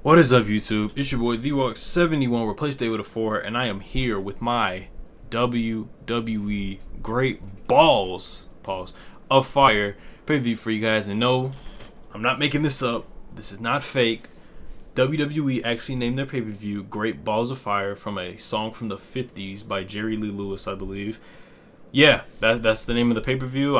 What is up, YouTube? It's your boy TheWalk71, replaced day with a 4, and I am here with my WWE Great Balls of Fire pay-per-view for you guys. And no, I'm not making this up. This is not fake. WWE actually named their pay-per-view Great Balls of Fire from a song from the 50s by Jerry Lee Lewis, I believe. Yeah, that's the name of the pay-per-view.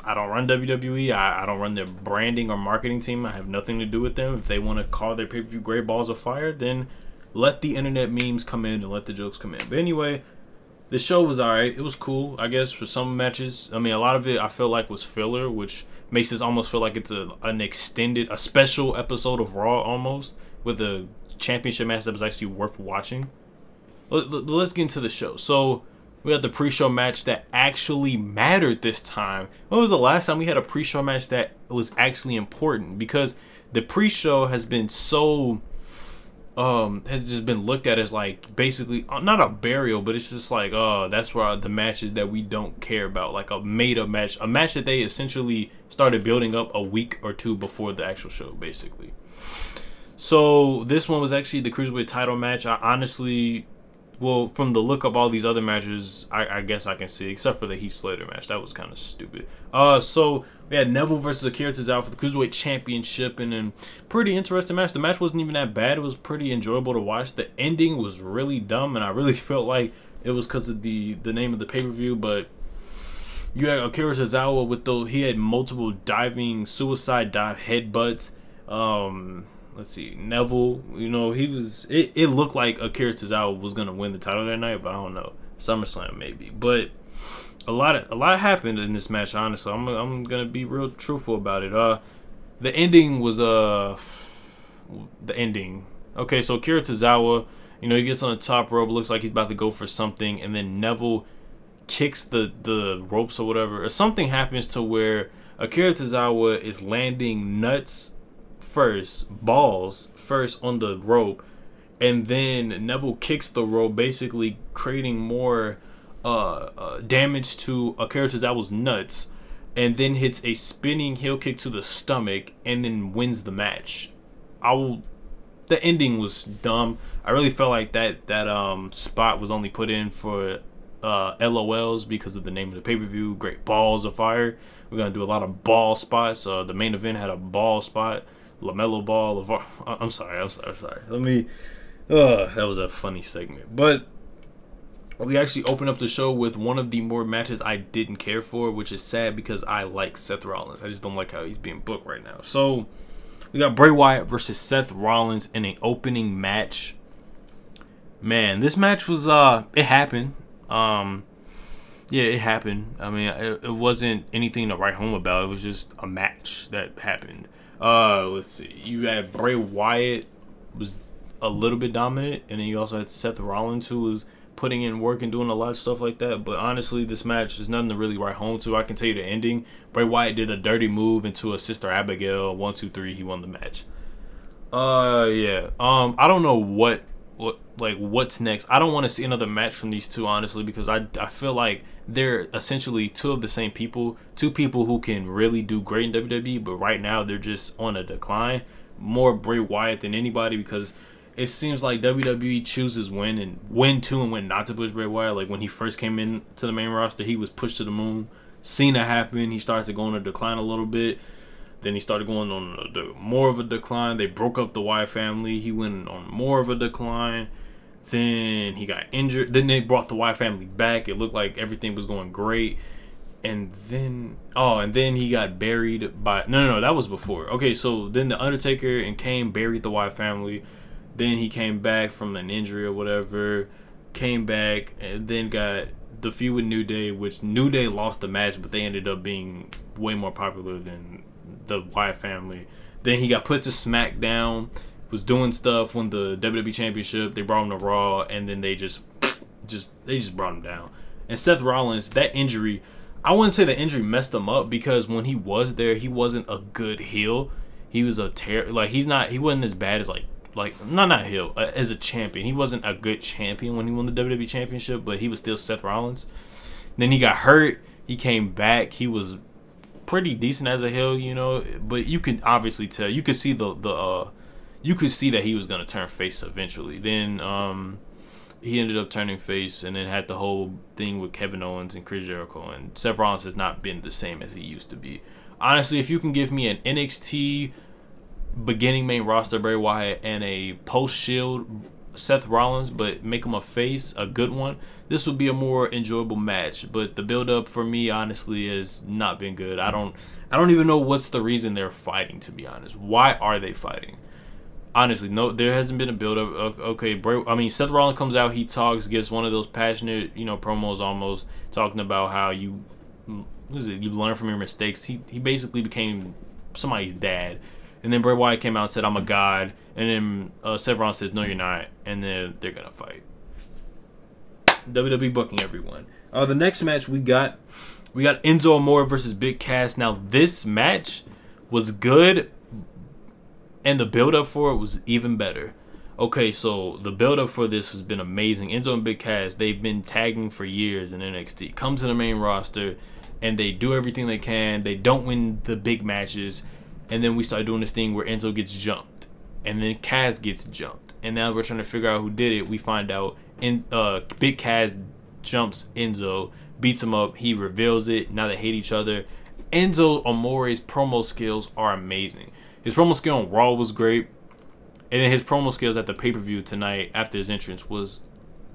I don't run WWE. I don't run their branding or marketing team. I have nothing to do with them. If they want to call their pay-per-view Great Balls of Fire, then let the internet memes come in and let the jokes come in. But anyway, the show was alright. It was cool, I guess, for some matches. I mean, a lot of it I feel like was filler, which makes this almost feel like it's a special episode of Raw almost, with a championship match that was actually worth watching. Let's get into the show. So we had the pre-show match that actually mattered this time. When was the last time we had a pre-show match that was actually important? Because the pre-show has been so has just been looked at as like basically not a burial, but it's just like, oh, that's where the matches that we don't care about, like a made-up match, a match that they essentially started building up a week or two before the actual show, basically. So this one was actually the Cruiserweight title match. I honestly, well, from the look of all these other matches, I guess I can see, except for the Heath Slater match. That was kind of stupid. So we had Neville versus Akira Tozawa for the Cruiserweight Championship, and then pretty interesting match. The match wasn't even that bad. It was pretty enjoyable to watch. The ending was really dumb, and I really felt like it was because of the name of the pay-per-view. But you had Akira Tozawa with he had multiple diving suicide dive headbutts. Let's see, Neville, you know, it looked like Akira Tozawa was gonna win the title that night, but I don't know. SummerSlam maybe. But a lot happened in this match, honestly. I'm gonna be real truthful about it. The ending was the ending. Okay, so Akira Tozawa, you know, he gets on the top rope, looks like he's about to go for something, and then Neville kicks the ropes or whatever. Or something happens to where Akira Tozawa is landing balls first on the rope, and then Neville kicks the rope, basically creating more damage to Akira Tozawa's nuts, and then hits a spinning heel kick to the stomach, and then wins the match. The ending was dumb. I really felt like that spot was only put in for LOLs because of the name of the pay-per-view, Great Balls of Fire. We're gonna do a lot of ball spots. The main event had a ball spot. LaMelo Ball of I'm sorry. Let me that was a funny segment. But we actually opened up the show with one of the more matches I didn't care for, which is sad because I like Seth Rollins. I just don't like how he's being booked right now. So we got Bray Wyatt versus Seth Rollins in an opening match. Man, this match was it happened. Yeah, it happened. I mean, it wasn't anything to write home about. It was just a match that happened. Let's see. You had Bray Wyatt was a little bit dominant, and then you also had Seth Rollins, who was putting in work and doing a lot of stuff like that. But honestly, this match is nothing to really write home to. I can tell you the ending. Bray Wyatt did a dirty move into a Sister Abigail. 1, 2, 3. He won the match. Yeah. I don't know what's next. I don't want to see another match from these two, honestly, because I feel like they're essentially two of the same people, two people who can really do great in WWE, but right now they're just on a decline. More Bray Wyatt than anybody, because it seems like WWE chooses when to and when not to push Bray Wyatt. Like when he first came in to the main roster, he was pushed to the moon. Cena happened, he started to go on a decline a little bit. Then he started going on more of a decline. They broke up the Wyatt family. He went on more of a decline. Then he got injured. Then they brought the Wyatt family back. It looked like everything was going great. And then he got buried by no, that was before. Okay, so then the Undertaker and Kane buried the Wyatt family. Then he came back from an injury or whatever. Came back and then got the feud with New Day, which New Day lost the match, but they ended up being way more popular than the Wyatt family. Then he got put to SmackDown, was doing stuff, won the WWE Championship. They brought him to Raw, and then they just brought him down. And Seth Rollins, that injury, I wouldn't say the injury messed him up, because when he was there, he wasn't a good heel. He was a he wasn't as bad as not heel as a champion. He wasn't a good champion when he won the WWE Championship, but he was still Seth Rollins. Then he got hurt. He came back. He was pretty decent as a heel, you know, but you can obviously tell. You could see you could see that he was gonna turn face eventually. Then he ended up turning face, and then had the whole thing with Kevin Owens and Chris Jericho. And Seth Rollins has not been the same as he used to be. Honestly, if you can give me an NXT beginning main roster Bray Wyatt and a post Shield Seth Rollins, but make him a face, a good one, this would be a more enjoyable match. But the build up for me, honestly, has not been good. I don't even know what's the reason they're fighting, to be honest. Why are they fighting? Honestly, no, there hasn't been a build up. Okay, Seth Rollins comes out, he talks, gets one of those passionate, promos, almost talking about how you learn from your mistakes. He basically became somebody's dad. And then Bray Wyatt came out and said, "I'm a god." And then Seth Rollins says, "No, you're not." And then they're gonna fight. WWE booking, everyone. The next match we got Enzo Amore versus Big Cass. Now this match was good, and the build up for it was even better. Okay, so the build up for this has been amazing. Enzo and Big Cass, they've been tagging for years in NXT. Come to the main roster, and they do everything they can. They don't win the big matches. And then we start doing this thing where Enzo gets jumped, and then Cass gets jumped, and now we're trying to figure out who did it. We find out Big Cass jumps Enzo, beats him up, he reveals it. Now they hate each other. Enzo Amore's promo skills are amazing. His promo skill on Raw was great, and then his promo skills at the pay-per-view tonight after his entrance was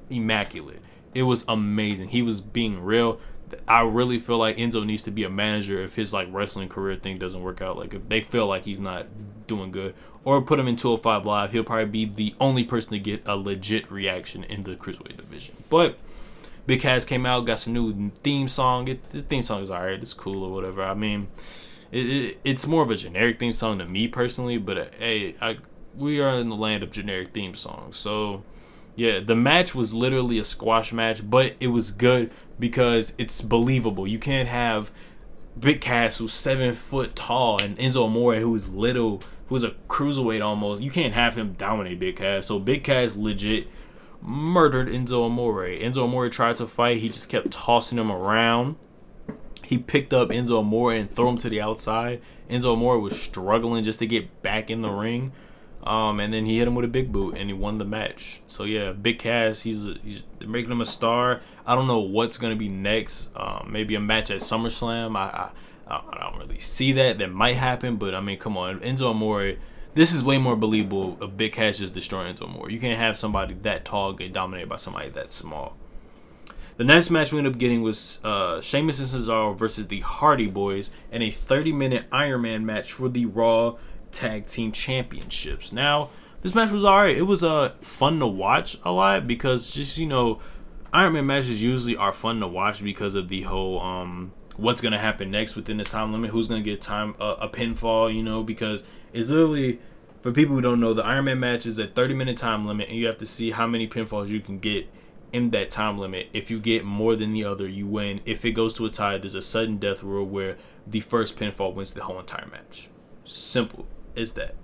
immaculate. It was amazing. He was being real. I really feel like Enzo needs to be a manager if his wrestling career thing doesn't work out. Like if they feel like he's not doing good, or put him in 205 Live, he'll probably be the only person to get a legit reaction in the Cruiserweight division. But Big Cass came out, got some new theme song. The theme song is alright, it's cool or whatever. I mean, it's more of a generic theme song to me personally, but hey, we are in the land of generic theme songs, so. Yeah, the match was literally a squash match, but it was good because it's believable. You can't have Big Cass, who's 7 foot tall, and Enzo Amore, who is little, who's a cruiserweight almost. You can't have him dominate Big Cass. So Big Cass legit murdered Enzo Amore. Enzo Amore tried to fight. He just kept tossing him around. He picked up Enzo Amore and threw him to the outside. Enzo Amore was struggling just to get back in the ring. And then he hit him with a big boot, and he won the match. So yeah, Big Cass, they're making him a star. I don't know what's gonna be next. Maybe a match at SummerSlam. I don't really see that. That might happen, but I mean, come on, Enzo Amore. This is way more believable of Big Cass just destroying Enzo Amore. You can't have somebody that tall get dominated by somebody that small. The next match we ended up getting was Sheamus and Cesaro versus the Hardy Boys in a 30-minute Iron Man match for the Raw Tag Team Championships. Now, this match was alright. It was fun to watch a lot because just, Iron Man matches usually are fun to watch because of the whole what's gonna happen next within this time limit, who's gonna get a pinfall, because it's literally, for people who don't know, the Iron Man match is a 30-minute time limit, and you have to see how many pinfalls you can get in that time limit. If you get more than the other, you win. If it goes to a tie, there's a sudden death rule where the first pinfall wins the whole entire match. Simple as that.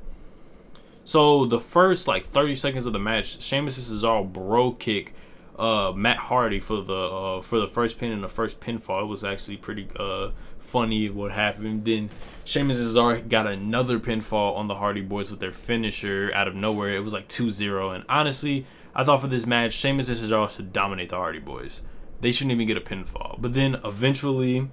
So the first 30 seconds of the match, Sheamus and Cesaro bro kick Matt Hardy for the first pin and the first pinfall. It was actually pretty funny what happened. Then Sheamus and Cesaro got another pinfall on the Hardy Boys with their finisher out of nowhere. It was 2-0, and honestly, I thought for this match, Sheamus and Cesaro should dominate the Hardy Boys. They shouldn't even get a pinfall. But then eventually,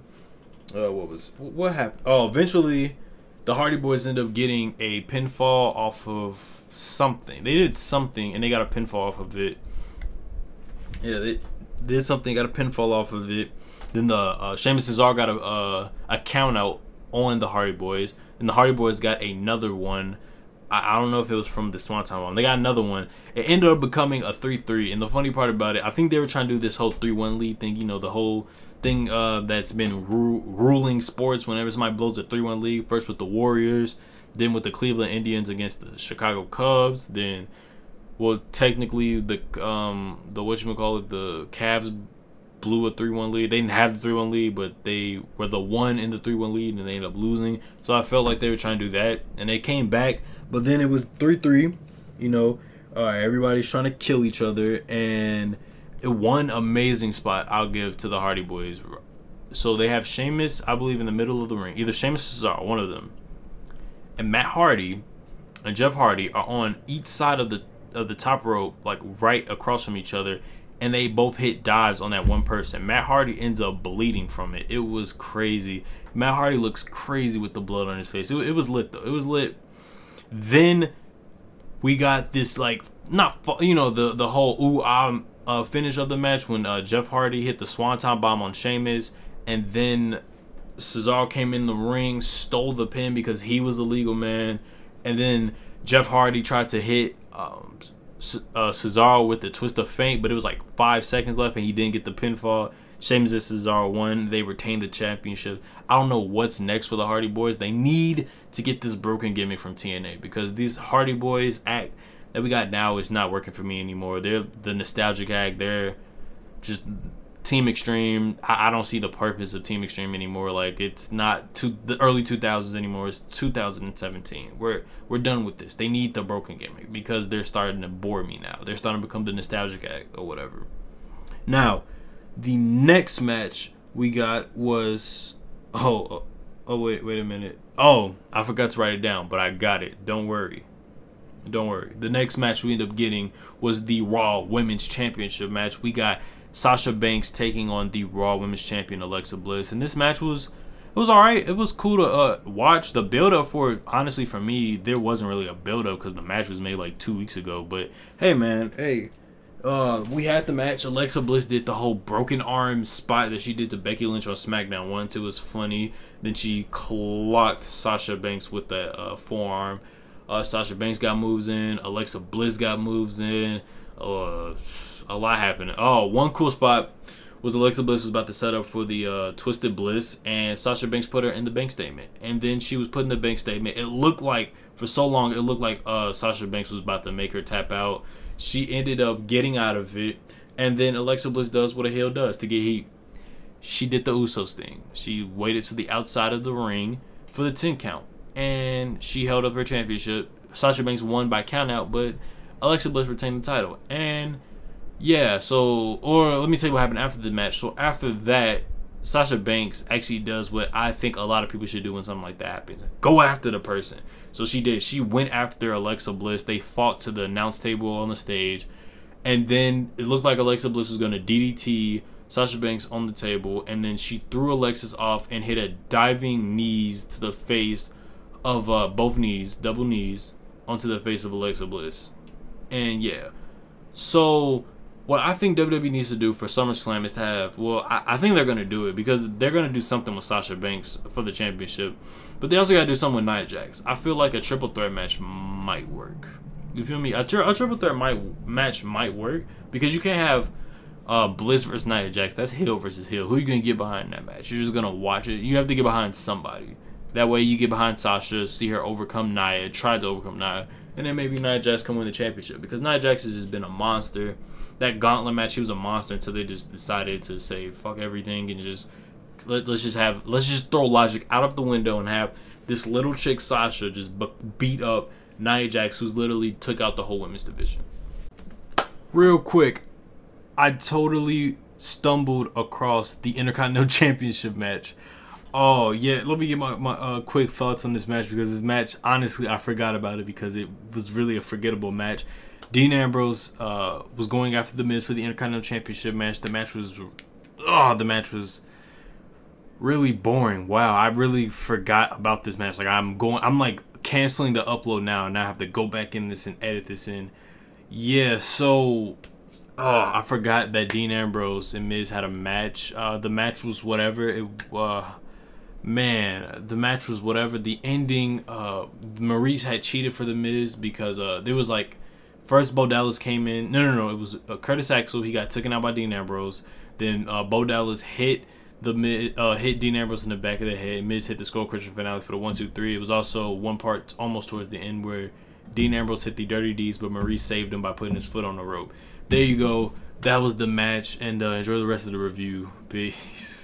what happened? Oh, eventually, the Hardy Boys ended up getting a pinfall off of something. They did something, and they got a pinfall off of it. Yeah, they did something, got a pinfall off of it. Then the Sheamus and Cesaro got a count out on the Hardy Boys, and the Hardy Boys got another one. I don't know if it was from the Swanton one. They got another one. It ended up becoming a 3-3. And the funny part about it, I think they were trying to do this whole 3-1 lead thing. The whole thing that's been ruling sports whenever somebody blows a 3-1 lead. First with the Warriors, then with the Cleveland Indians against the Chicago Cubs. Then, well, technically the whatchamacallit, the Cavs blew a 3-1 lead. They didn't have the 3-1 lead, but they were the one in the 3-1 lead, and they ended up losing. So I felt like they were trying to do that, and they came back. But then it was 3-3, everybody's trying to kill each other, and one amazing spot I'll give to the Hardy Boys. So they have Sheamus, I believe, in the middle of the ring, either Sheamus or Cesaro, one of them, and Matt Hardy and Jeff Hardy are on each side of the top rope, like right across from each other, and they both hit dives on that one person. Matt Hardy ends up bleeding from it. It was crazy. Matt Hardy looks crazy with the blood on his face. It was lit though. It was lit. Then we got this, like, not, you know, the whole finish of the match when Jeff Hardy hit the Swanton Bomb on Sheamus, and then Cesaro came in the ring, stole the pin because he was the legal man, and then Jeff Hardy tried to hit Cesaro with the twist of fate, but it was like 5 seconds left and he didn't get the pinfall. Sheamus and Cesaro won. They retained the championship. I don't know what's next for the Hardy Boys. They need to get this broken gimmick from TNA, because these Hardy Boys act that we got now is not working for me anymore. They're the nostalgic act. They're just Team Extreme. I don't see the purpose of Team Extreme anymore. Like, it's not the early 2000s anymore. It's 2017. We're done with this. They need the broken gimmick because they're starting to bore me now. They're starting to become the nostalgic act or whatever. Now, the next match we got was wait a minute. Oh, I forgot to write it down, but I got it. Don't worry. The next match we ended up getting was the Raw Women's Championship match. We got Sasha Banks taking on the Raw Women's Champion Alexa Bliss, and this match was alright. It was cool to watch. The build up for it, honestly, for me, there wasn't really a build up because the match was made like 2 weeks ago. But hey, man, we had the match. Alexa Bliss did the whole broken arm spot that she did to Becky Lynch on SmackDown once. It was funny. Then she clocked Sasha Banks with that forearm. Sasha Banks got moves in. Alexa Bliss got moves in. A lot happened. Oh, one cool spot was Alexa Bliss was about to set up for the Twisted Bliss, and Sasha Banks put her in the bank statement. And then she was put in the bank statement. It looked like, for so long, it looked like Sasha Banks was about to make her tap out. She ended up getting out of it, and then Alexa Bliss does what a heel does to get heat. She did the Usos thing. She waited to the outside of the ring for the 10 count, and she held up her championship. Sasha Banks won by countout, but Alexa Bliss retained the title. And yeah, or let me tell you what happened after the match. So after that, Sasha Banks actually does what I think a lot of people should do when something like that happens. Go after the person. So she did. She went after Alexa Bliss. They fought to the announce table on the stage. And then it looked like Alexa Bliss was going to DDT Sasha Banks on the table. And then she threw Alexis off and hit a diving knees to the face of both knees, double knees, onto the face of Alexa Bliss. And yeah. So what I think WWE needs to do for SummerSlam is to have, I think they're going to do it because they're going to do something with Sasha Banks for the championship. But they also got to do something with Nia Jax. I feel like a triple threat match might work. You feel me? A triple threat match might work because you can't have Bliss versus Nia Jax. That's heel versus heel. Who are you going to get behind that match? You're just going to watch it. You have to get behind somebody. That way you get behind Sasha, see her overcome Nia, try to overcome Nia, and then maybe Nia Jax can win the championship because Nia Jax has just been a monster. That gauntlet match, he was a monster until they just decided to say fuck everything and just let's just throw logic out of the window and have this little chick Sasha just beat up Nia Jax, who's literally took out the whole women's division. Real quick, I totally stumbled across the Intercontinental Championship match. Oh yeah, let me get my quick thoughts on this match because this match, honestly, I forgot about it because it was really a forgettable match. Dean Ambrose was going after The Miz for the Intercontinental Championship match. The match was really boring. Wow, I really forgot about this match. Like I'm like canceling the upload now, and I have to go back in this and edit this in. Yeah, so I forgot that Dean Ambrose and Miz had a match. The match was whatever. Man, the match was whatever. The ending, Maurice had cheated for The Miz because there was like, first Bo Dallas came in. No. It was Curtis Axel. He got taken out by Dean Ambrose. Then Bo Dallas hit Dean Ambrose in the back of the head. Miz hit the Skull Crusher finale for the 1-2-3. It was also one part almost towards the end where Dean Ambrose hit the Dirty Deeds, but Maurice saved him by putting his foot on the rope. There you go. That was the match, and enjoy the rest of the review. Peace.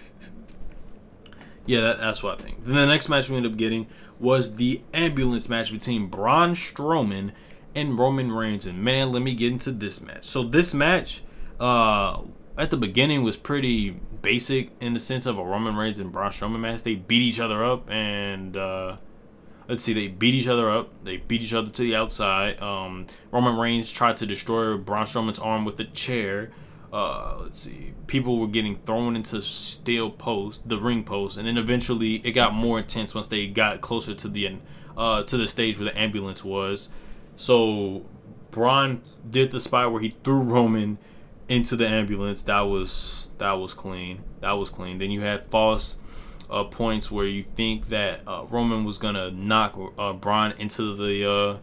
Yeah, that's what I think. Then the next match we ended up getting was the ambulance match between Braun Strowman and Roman Reigns. And man, let me get into this match. So this match, at the beginning, was pretty basic in the sense of a Roman Reigns and Braun Strowman match. They beat each other up, and let's see, they beat each other up. They beat each other to the outside. Roman Reigns tried to destroy Braun Strowman's arm with a chair. Let's see, people were getting thrown into the ring post, and then eventually it got more intense once they got closer to the stage where the ambulance was. So Braun did the spot where he threw Roman into the ambulance. That was clean. That was clean. Then you had false points where you think that Roman was gonna knock Braun into the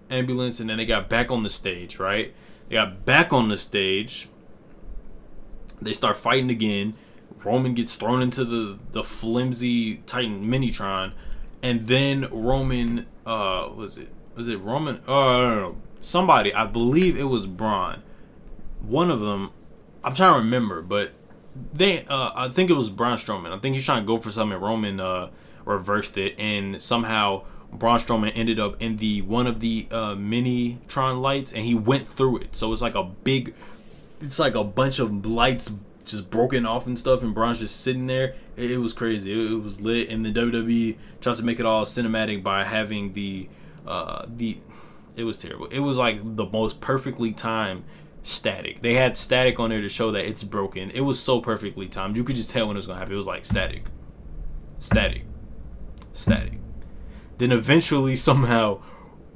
ambulance, and then they got back on the stage, right? They got back on the stage. They start fighting again. Roman gets thrown into the flimsy Titan Minitron, and then Roman, was it Roman? I don't know. Somebody, I believe it was Braun. One of them, I'm trying to remember, but I think it was Braun Strowman. I think he's trying to go for something. Roman reversed it, and somehow Braun Strowman ended up in one of the Minitron lights, and he went through it. So it's like a bunch of lights just broken off and stuff, and Braun's just sitting there. It was crazy. It was lit, and the WWE tried to make it all cinematic by having it was terrible. It was like the most perfectly timed static. They had static on there to show that it's broken. It was so perfectly timed. You could just tell when it was gonna happen. It was like static, static, static. Then eventually, somehow,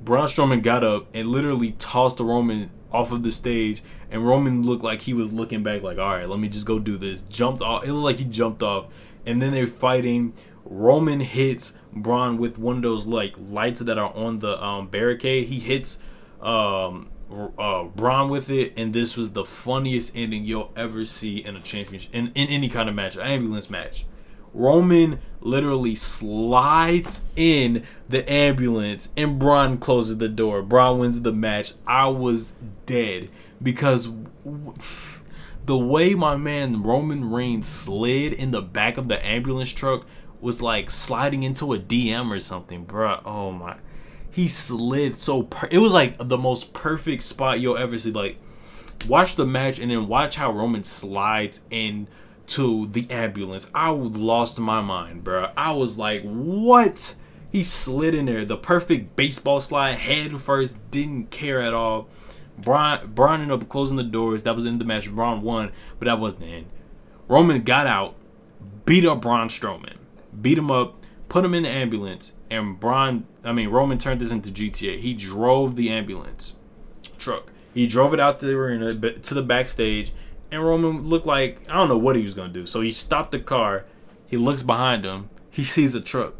Braun Strowman got up and literally tossed the Roman off of the stage, and Roman looked like he was looking back like, all right, let me just go do this. Jumped off. It looked like he jumped off, and then they're fighting. Roman hits Braun with one of those like lights that are on the barricade. He hits Braun with it, and this was the funniest ending you'll ever see in a championship, in any kind of match, an ambulance match. Roman literally slides in the ambulance, and Braun closes the door. Braun wins the match. I was dead because the way my man Roman Reigns slid in the back of the ambulance truck was like sliding into a DM or something, bruh. Oh my, he slid so it was like the most perfect spot you'll ever see. Like, watch the match and then watch how Roman slides in to the ambulance. I lost my mind, bro. I was like, what? He slid in there, the perfect baseball slide, head first, didn't care at all. Braun ended up closing the doors. That was in the match. Braun won, but that wasn't the end. Roman got out, beat up Braun Strowman, beat him up, put him in the ambulance, and Roman turned this into GTA. He drove the ambulance truck. He drove it out to the arena, to the backstage. And Roman looked like, I don't know what he was going to do. So he stopped the car. He looks behind him. He sees the truck.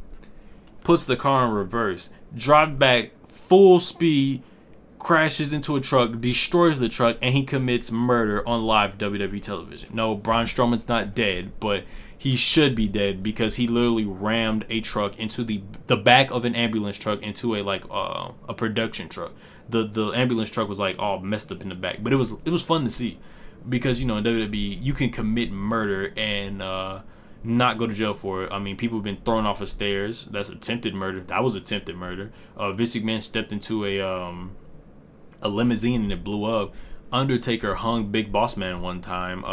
Puts the car in reverse. Drives back full speed. Crashes into a truck. Destroys the truck. And he commits murder on live WWE television. No, Braun Strowman's not dead. But he should be dead because he literally rammed a truck into the back of an ambulance truck into a production truck. The ambulance truck was like all messed up in the back. But it was fun to see. Because, you know, in WWE, you can commit murder and not go to jail for it. I mean, people have been thrown off of stairs. That's attempted murder. That was attempted murder. Vince McMahon stepped into a limousine and it blew up. Undertaker hung Big Boss Man one time.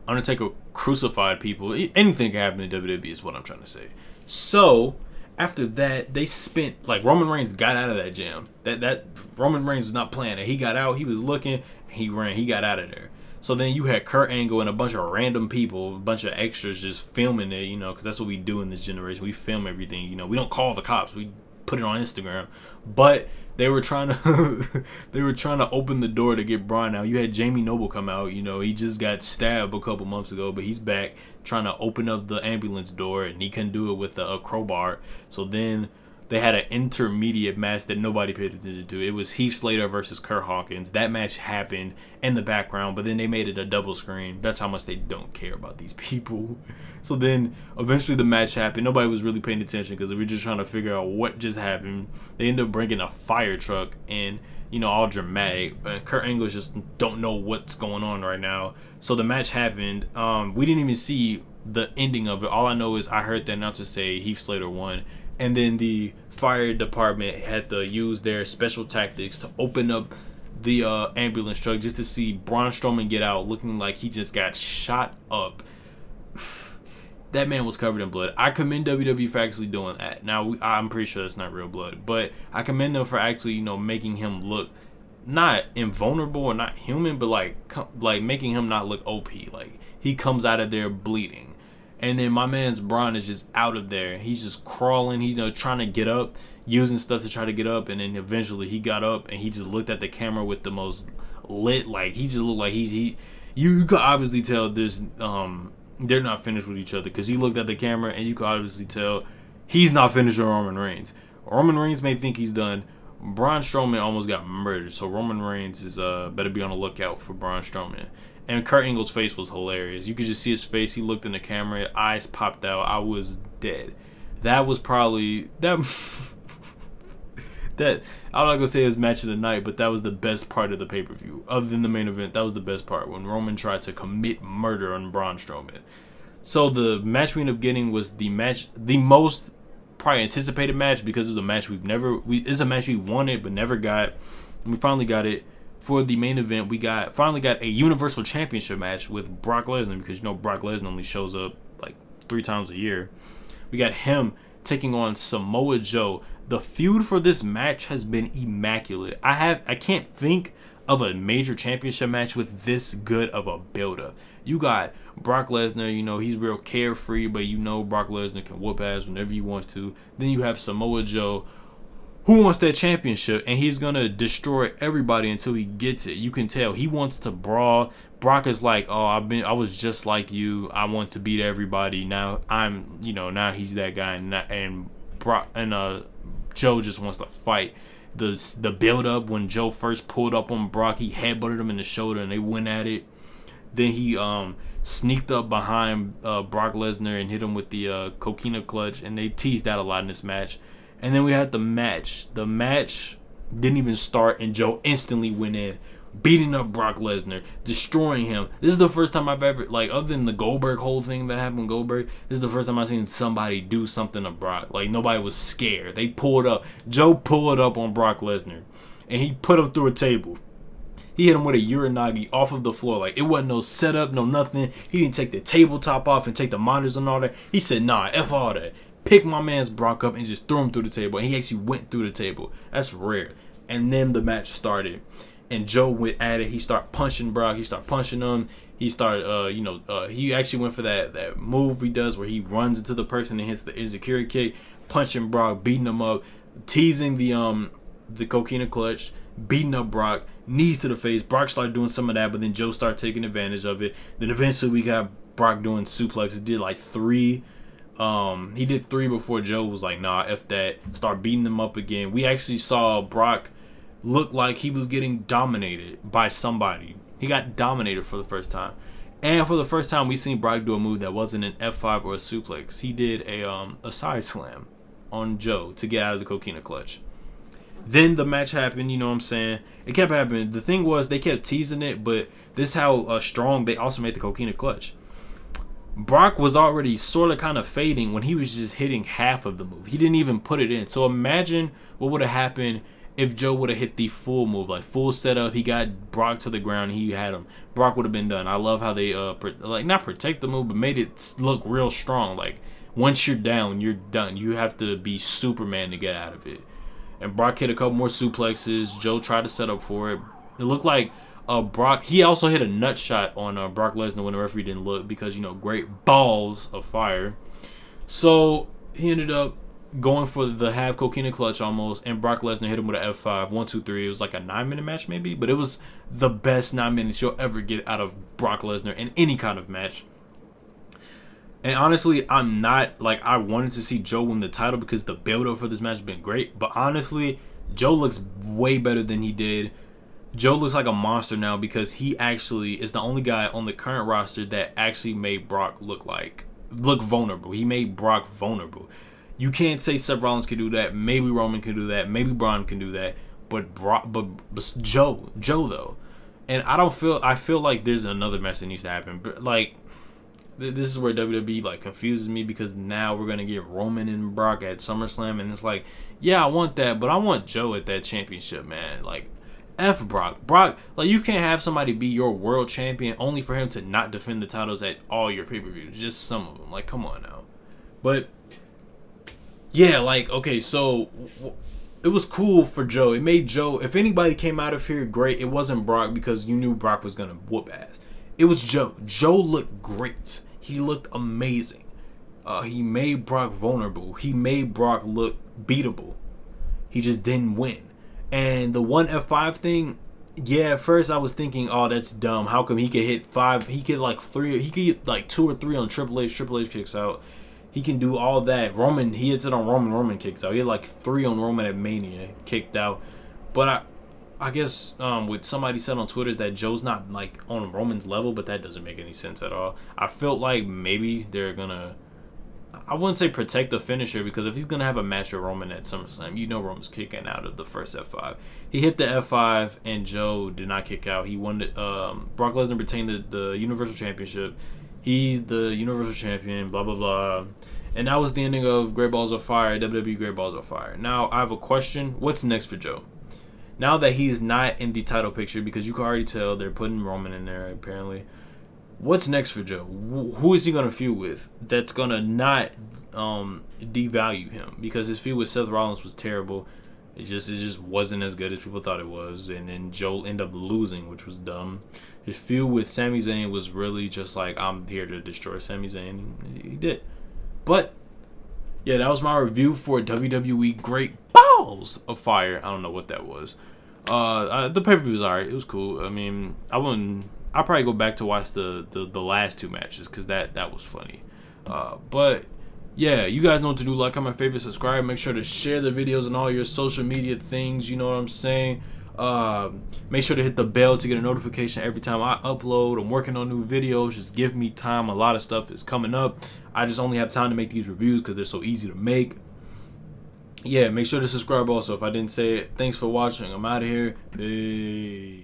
Undertaker crucified people. Anything can happen in WWE is what I'm trying to say. So, after that, they spent, like, Roman Reigns got out of that jam. That Roman Reigns was not playing it. He got out. He was looking. He ran. He got out of there. So then you had Kurt Angle and a bunch of random people, a bunch of extras just filming it, you know, because that's what we do in this generation. We film everything, you know. We don't call the cops. We put it on Instagram. But they were trying to open the door to get Braun out. You had Jamie Noble come out, you know. He just got stabbed a couple months ago, but he's back trying to open up the ambulance door, and he couldn't do it with a crowbar. So then they had an intermediate match that nobody paid attention to. It was Heath Slater versus Kurt Hawkins. That match happened in the background, but then they made it a double screen. That's how much they don't care about these people. So then eventually the match happened. Nobody was really paying attention because they were just trying to figure out what just happened. They ended up bringing a fire truck and, you know, all dramatic. Kurt Angle just don't know what's going on right now. So the match happened. We didn't even see the ending of it. All I know is I heard the announcer say Heath Slater won. And then the fire department had to use their special tactics to open up the ambulance truck just to see Braun Strowman get out looking like he just got shot up. that man was covered in blood. I commend WWE for actually doing that. Now, I'm pretty sure that's not real blood, but I commend them for actually, you know, making him look not invulnerable or not human, but like making him not look OP. Like, he comes out of there bleeding. And then my man's Braun is just out of there. He's just crawling, you know, trying to get up, using stuff to try to get up, and then eventually he got up and he just looked at the camera with the most lit, like, he just looked like you could obviously tell there's they're not finished with each other, because he looked at the camera and you could obviously tell he's not finished with Roman Reigns. Roman Reigns may think he's done. Braun Strowman almost got murdered, so Roman Reigns is better be on the lookout for Braun Strowman. And Kurt Angle's face was hilarious. You could just see his face. He looked in the camera, eyes popped out. I was dead. That was probably that. I'm not gonna say it was match of the night, but that was the best part of the pay-per-view. Other than the main event, that was the best part when Roman tried to commit murder on Braun Strowman. So the match we ended up getting was the most probably anticipated match, because it was a match it's a match we wanted but never got, and we finally got it. For the main event, we finally got a Universal Championship match with Brock Lesnar, because you know Brock Lesnar only shows up like 3 times a year. We got him taking on Samoa Joe. The feud for this match has been immaculate. I can't think of a major championship match with this good of a build-up. You got Brock Lesnar, you know, he's real carefree, but you know Brock Lesnar can whoop ass whenever he wants to. Then you have Samoa Joe, who wants that championship, and he's gonna destroy everybody until he gets it. You can tell he wants to brawl. Brock is like, oh, I was just like you. I want to beat everybody. Now now he's that guy, and Joe just wants to fight. The build up when Joe first pulled up on Brock, he headbutted him in the shoulder, and they went at it. Then he sneaked up behind Brock Lesnar and hit him with the coquina clutch, and they teased that a lot in this match. And then we had the match. The match didn't even start, and Joe instantly went in, beating up Brock Lesnar, destroying him. This is the first time I've ever, like, other than the Goldberg whole thing that happened with Goldberg, this is the first time I've seen somebody do something to Brock. Like, nobody was scared. They pulled up. Joe pulled up on Brock Lesnar, and he put him through a table. He hit him with a Uranagi off of the floor. Like, it wasn't no setup, no nothing. He didn't take the tabletop off and take the monitors and all that. He said, nah, F all that. Picked my man's Brock up and just threw him through the table. And he actually went through the table. That's rare. And then the match started. And Joe went at it. He started punching Brock. He started punching him. He started, he actually went for that move he does where he runs into the person and hits the insecurity kick, punching Brock, beating him up, teasing the coquina clutch, beating up Brock, knees to the face. Brock started doing some of that, but then Joe started taking advantage of it. Then eventually we got Brock doing suplexes. Did like 3. He did 3 before Joe was like, nah, F that. Start beating them up again. We actually saw Brock look like he was getting dominated by somebody. He got dominated for the first time. And for the first time, we seen Brock do a move that wasn't an F5 or a suplex. He did a side slam on Joe to get out of the coquina clutch. Then the match happened, you know what I'm saying? It kept happening. The thing was, they kept teasing it, but this is how strong they also made the coquina clutch. Brock was already sort of kind of fading when he was just hitting half of the move. He didn't even put it in. So imagine what would have happened if Joe would have hit the full move, like full setup. He got Brock to the ground. He had him. Brock would have been done. I love how they not protect the move, but made it look real strong. Like, once you're down, you're done. You have to be Superman to get out of it. And Brock hit a couple more suplexes. Joe tried to set up for it. It looked like Brock, he also hit a nut shot on Brock Lesnar when the referee didn't look, because, you know, great balls of fire. So he ended up going for the half coquina clutch almost, and Brock Lesnar hit him with an F5, 1, 2, 3. It was like a 9-minute match maybe, but it was the best 9 minutes you'll ever get out of Brock Lesnar in any kind of match. And honestly, I'm not, like, I wanted to see Joe win the title because the build-up for this match has been great, but honestly, Joe looks way better than he did. Joe looks like a monster now because he actually is the only guy on the current roster that actually made Brock look vulnerable. He made Brock vulnerable. You can't say Seth Rollins can do that. Maybe Roman can do that. Maybe Braun can do that. But Joe though. And I feel like there's another match that needs to happen. But like, this is where WWE like confuses me, because now we're gonna get Roman and Brock at SummerSlam, and it's like, yeah, I want that, but I want Joe at that championship, man. Like, F Brock. Brock, like, you can't have somebody be your world champion only for him to not defend the titles at all your pay-per-views. Just some of them. Like, come on now. But, yeah, like, okay, so it was cool for Joe. It made Joe, if anybody came out of here great, it wasn't Brock because you knew Brock was going to whoop ass. It was Joe. Joe looked great. He looked amazing. He made Brock vulnerable. He made Brock look beatable. He just didn't win. And the one F5 thing, yeah, at first I was thinking, oh, that's dumb. How come he could hit 5? He could like 3. He could get like 2 or 3 on Triple H. Triple H kicks out. He can do all that. Roman, he hits it on Roman. Roman kicks out. He had like 3 on Roman at Mania, kicked out. But I guess what somebody said on Twitter is that Joe's not like on Roman's level, but that doesn't make any sense at all. I felt like maybe they're gonna, I wouldn't say protect the finisher, because if he's gonna have a match with Roman at SummerSlam, you know Roman's kicking out of the first F5. He hit the F5 and Joe did not kick out. He won it. Brock Lesnar retained the Universal Championship. He's the Universal Champion. Blah blah blah. And that was the ending of Great Balls of Fire. WWE Great Balls of Fire. Now I have a question. What's next for Joe? Now that he's not in the title picture, because you can already tell they're putting Roman in there apparently. What's next for Joe? Who is he going to feud with that's going to not devalue him? Because his feud with Seth Rollins was terrible. It just wasn't as good as people thought it was. And then Joe ended up losing, which was dumb. His feud with Sami Zayn was really just like, I'm here to destroy Sami Zayn. He did. But, yeah, that was my review for WWE Great Balls of Fire. I don't know what that was. The pay-per-view was alright. It was cool. I mean, I'll probably go back to watch the last 2 matches, because that was funny. But yeah, you guys know what to do. Like, comment, favorite, subscribe. Make sure to share the videos on all your social media things. You know what I'm saying? Make sure to hit the bell to get a notification every time I upload. I'm working on new videos. Just give me time. A lot of stuff is coming up. I just only have time to make these reviews because they're so easy to make. Yeah, make sure to subscribe also if I didn't say it. Thanks for watching. I'm out of here. Peace.